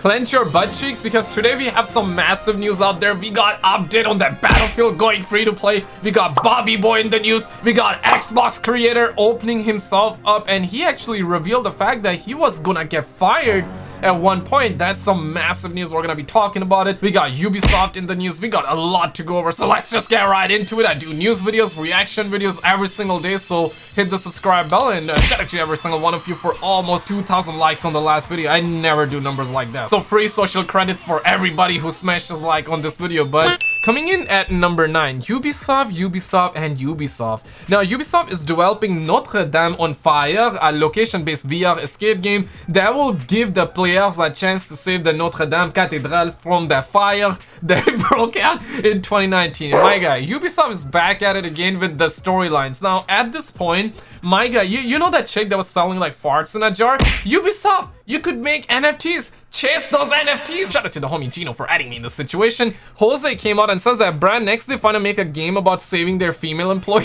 Clench your butt cheeks because today we have some massive news out there. We got update on that Battlefield going free to play. We got Bobby Boy in the news. We got Xbox creator opening himself up, and he actually revealed the fact that he was gonna get fired at one point. That's some massive news. We're gonna be talking about it. We got Ubisoft in the news. We got a lot to go over, so let's just get right into it. I do news videos, reaction videos every single day, so hit the subscribe bell, and shout out to every single one of you for almost 2,000 likes on the last video. I never do numbers like that. So free social credits for everybody who smashes like on this video. But coming in at number 9, Ubisoft, and Ubisoft. Now, Ubisoft is developing Notre Dame on Fire, a location-based VR escape game that will give the players a chance to save the Notre Dame Cathedral from the fire that broke out in 2019. My guy, Ubisoft is back at it again with the storylines. Now, at this point, my guy, you know that chick that was selling like farts in a jar? Ubisoft, you could make NFTs. Chase those NFTs! Shout out to the homie Gino for adding me in this situation. Jose came out and says that brand next they finna make a game about saving their female employee.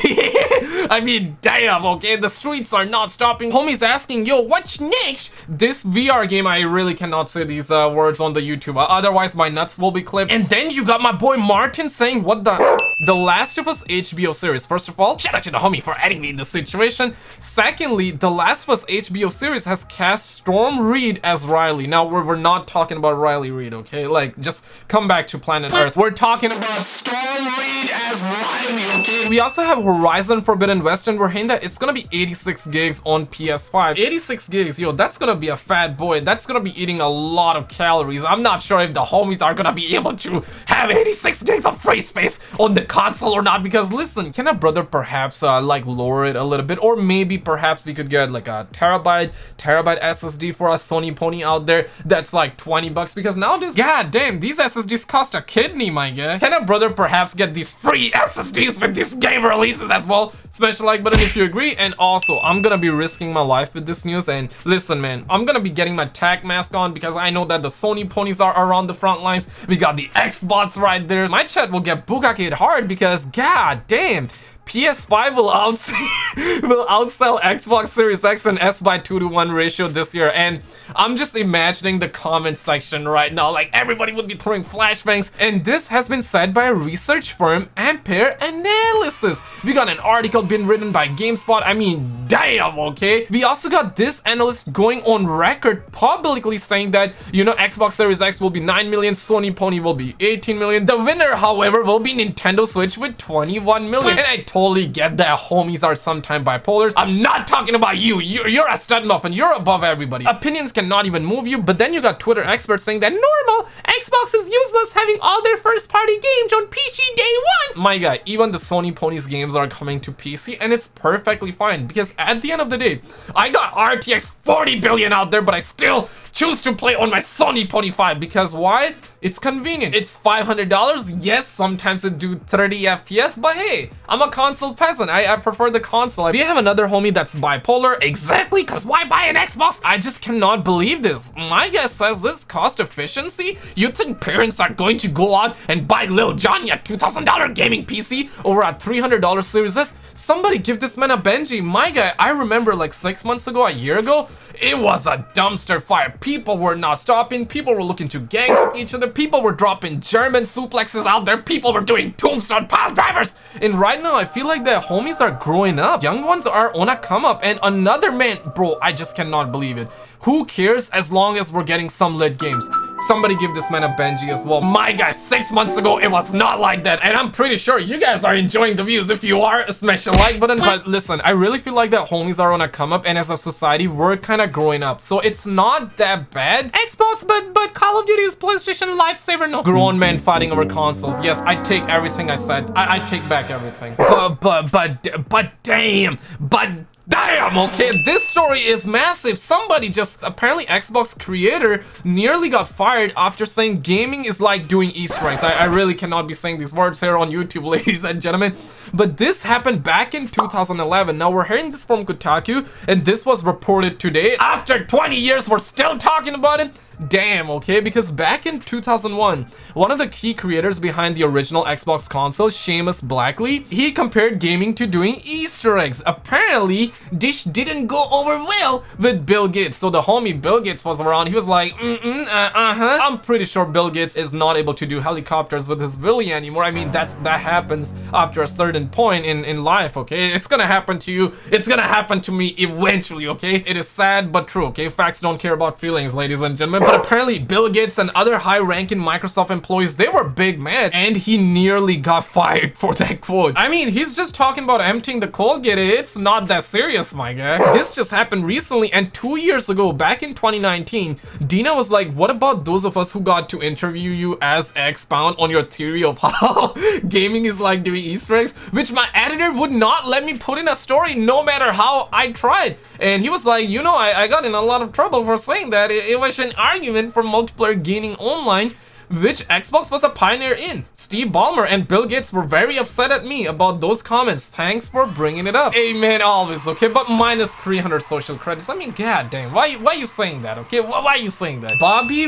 I mean, damn, okay? The streets are not stopping. Homie's asking, yo, what's next? This VR game, I really cannot say these words on the YouTube. Otherwise, my nuts will be clipped. And then you got my boy Martin saying, what the Last of Us HBO series. First of all, shout out to the homie for adding me in this situation. Secondly, the Last of Us HBO series has cast Storm Reed as Riley. Now, we're not talking about Riley Reid, okay? Like, just come back to planet Earth. We're talking about Storm Reed as Riley, okay? We also have Horizon Forbidden West, and we're hinting that it's gonna be 86 gigs on PS5. 86 gigs, yo, that's gonna be a fat boy. That's gonna be eating a lot of calories. I'm not sure if the homies are gonna be able to have 86 gigs of free space on the console or not, because listen, can a brother perhaps like lower it a little bit, or maybe perhaps we could get like a terabyte SSD for a Sony pony out there that's like 20 bucks, because nowadays, god damn, these SSDs cost a kidney, my guy. Can a brother perhaps get these free SSDs with these game releases as well? Smash the like button if you agree. And also, I'm gonna be risking my life with this news, and listen, man, I'm gonna be getting my tag mask on because I know that the Sony ponies are around the front lines. We got the Xbox right there. My chat will get bukake hard because god damn, PS5 will outsell Xbox Series X and S by 2-to-1 ratio this year. And I'm just imagining the comment section right now, like everybody would be throwing flashbangs. And this has been said by a research firm, Ampere Analysis. We got an article being written by GameSpot. I mean, damn, okay? We also got this analyst going on record publicly saying that, you know, Xbox Series X will be 9 million, Sony Pony will be 18 million. The winner, however, will be Nintendo Switch with 21 million. And I totally get that homies are sometimes bipolars. I'm not talking about you. You're a stud muffin. You're above everybody. Opinions cannot even move you. But then you got Twitter experts saying that normal, Xbox is useless having all their first-party games on PC day one. My guy, even the Sony Ponies games are coming to PC, and it's perfectly fine because at the end of the day, I got RTX 40 billion out there, but I still choose to play on my Sony Pony 5 because why? It's convenient. It's $500. Yes, sometimes it do 30 FPS, but hey, I'm a console peasant. I prefer the console. We have another homie that's bipolar. Exactly, because why buy an Xbox? I just cannot believe this. My guess says this cost efficiency. You think parents are going to go out and buy Lil Johnny a $2,000 gaming PC over a $300 Series S? Somebody give this man a Benji. My guy, I remember like 6 months ago, a year ago, it was a dumpster fire. People were not stopping. People were looking to gang each other. People were dropping German suplexes out there. People were doing tombstone pile drivers. And right now, I feel like the homies are growing up. Young ones are on a come up. And another man, bro, I just cannot believe it. Who cares as long as we're getting some lit games? Somebody give this man a Benji as well. My guy, 6 months ago, it was not like that. And I'm pretty sure you guys are enjoying the views. If you are, smash the like button. But listen, I really feel like that homies are on a come up. And as a society, we're kind of growing up. So it's not that bad. Xbox, but Call of Duty is PlayStation lifesaver. No. Grown men fighting over consoles. Yes, I take everything I said. I take back everything. Damn, okay, this story is massive. Somebody just, apparently Xbox creator nearly got fired after saying gaming is like doing Easter eggs. I really cannot be saying these words here on YouTube, ladies and gentlemen. But this happened back in 2011. Now we're hearing this from Kotaku, and this was reported today. After 20 years, we're still talking about it. damn, okay? Because back in 2001, one of the key creators behind the original Xbox console, Seamus Blackley, he compared gaming to doing Easter eggs. Apparently, this didn't go over well with Bill Gates. So the homie Bill Gates was around. He was like, I'm pretty sure Bill Gates is not able to do helicopters with his Willy anymore. I mean, that happens after a certain point in life, okay? It's gonna happen to you. It's gonna happen to me eventually, okay? It is sad but true, okay? Facts don't care about feelings, ladies and gentlemen. But apparently Bill Gates and other high-ranking Microsoft employees, they were big mad, and he nearly got fired for that quote. I mean, he's just talking about emptying the Colgate. It's not that serious, my guy. This just happened recently, and 2 years ago, back in 2019, Dina was like, what about those of us who got to interview you as expound on your theory of how gaming is like doing Easter eggs, which my editor would not let me put in a story no matter how I tried. And he was like, you know, I got in a lot of trouble for saying that. It was an argument for multiplayer gaming online, which Xbox was a pioneer in. Steve Ballmer and Bill Gates were very upset at me about those comments. Thanks for bringing it up. Amen, always, okay? But minus 300 social credits. I mean, god damn, why are you saying that, okay? Why are you saying that? Bobby,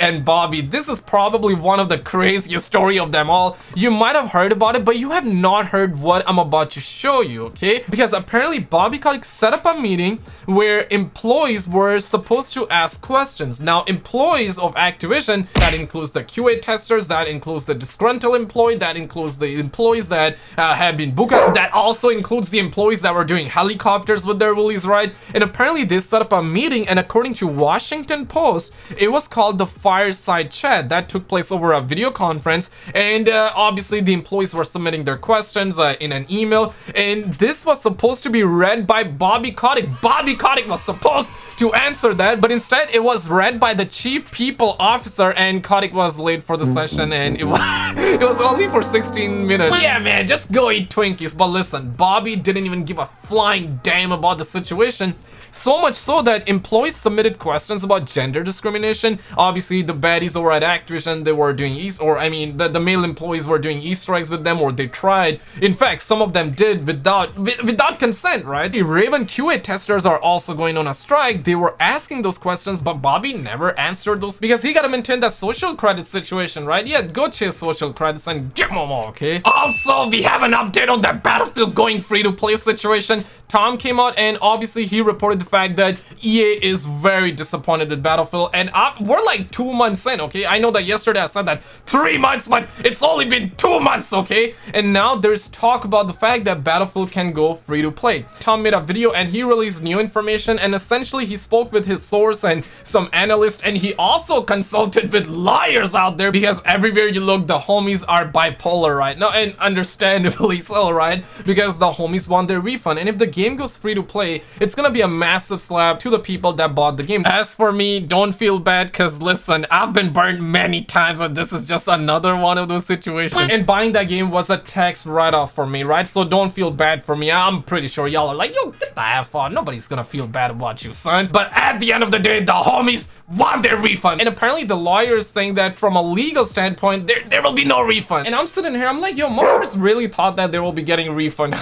and Bobby. This is probably one of the craziest story of them all. You might have heard about it, but you have not heard what I'm about to show you, okay? Because apparently Bobby Kotick set up a meeting where employees were supposed to ask questions. Now, employees of Activision, that includes the QA testers, that includes the disgruntled employee, that includes the employees that have been booked, that also includes the employees that were doing helicopters with their willies, right? And apparently they set up a meeting, and according to Washington Post, it was called the Fireside Chat. That took place over a video conference, and obviously the employees were submitting their questions in an email, and this was supposed to be read by Bobby Kotick. Bobby Kotick was supposed to answer that, but instead it was read by the chief people officer, and Kotick was late for the session, and it was only for 16 minutes. Yeah, man, just go eat Twinkies. But listen, Bobby didn't even give a flying damn about the situation. So much so that employees submitted questions about gender discrimination. Obviously, the baddies over at Activision, they were doing the male employees were doing Easter eggs with them, or they tried. In fact, some of them did without consent, right? The Raven QA testers are also going on a strike. They were asking those questions, but Bobby never answered those because he gotta maintain that social credit situation, right? Yeah, go chase social credits and get them all, okay? Also, we have an update on that Battlefield going free to play situation. Tom came out and obviously he reported the fact that EA is very disappointed with Battlefield, and we're like 2 months in, okay? I know that yesterday I said that 3 months, but it's only been 2 months, okay? And now there's talk about the fact that Battlefield can go free to play. Tom made a video and he released new information, and essentially he spoke with his source and some analysts, and he also consulted with lawyers out there, because everywhere you look, the homies are bipolar right now, and understandably so, right? Because the homies want their refund, and if the game goes free to play, it's gonna be a massive slap to the people that bought the game. As for me, don't feel bad, because listen, I've been burned many times, and this is just another one of those situations. And buying that game was a tax write-off for me, right? So don't feel bad for me. I'm pretty sure y'all are like, yo, get the F on. Nobody's gonna feel bad about you, son. But at the end of the day, the homies want their refund. And apparently the lawyer is saying that from a legal standpoint, there will be no refund. And I'm sitting here, I'm like, yo, motherfuckers really thought that they will be getting a refund.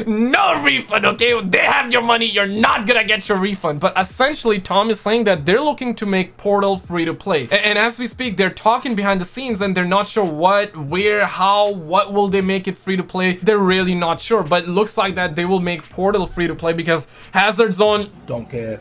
No refund, okay? They have your money, you're not gonna get your refund. But essentially, Tom is saying that they're looking to make Portal free to play. And as we speak, they're talking behind the scenes, and they're not sure what, where, how, what will they make it free to play. They're really not sure, but it looks like that they will make Portal free to play because Hazard Zone don't care.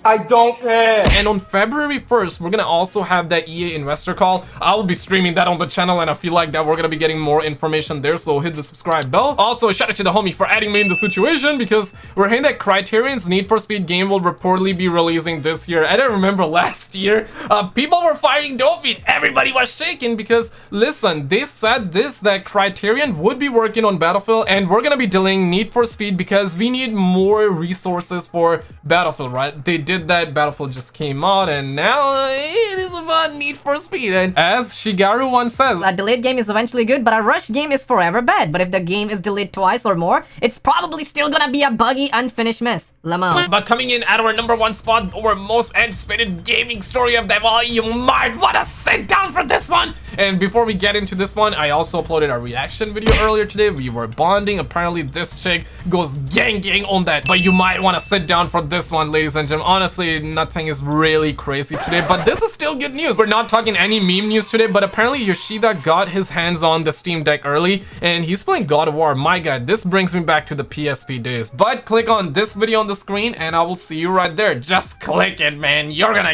I don't care. And on February 1st, we're gonna also have that EA investor call. I will be streaming that on the channel, and I feel like that we're gonna be getting more information there, so hit the subscribe bell. Also, shout out to the homie for adding me in the situation, because we're hearing that Criterion's Need for Speed game will reportedly be releasing this year. I don't remember last year. People were firing Dopey. Everybody was shaking because, listen, they said that Criterion would be working on Battlefield, and we're gonna be delaying Need for Speed because we need more resources for Battlefield, right? They did that, Battlefield just came out, and now it is about Need for Speed. And as Shigeru once says, a delayed game is eventually good, but a rushed game is forever bad. But if the game is delayed twice or more, it's probably still gonna be a buggy, unfinished mess. Lamau. But coming in at our #1 spot, our most anticipated gaming story of them all, you might wanna sit down for this one. And before we get into this one, I also uploaded a reaction video earlier today. We were bonding. Apparently this chick goes gang on that, but you might want to sit down for this one, ladies and gentlemen. Honestly, nothing is really crazy today, but this is still good news. We're not talking any meme news today, but apparently Yoshida got his hands on the Steam Deck early and he's playing God of War. My god, this brings me back to the PSP days. But click on this video on the screen and I will see you right there. Just click it, man. You're gonna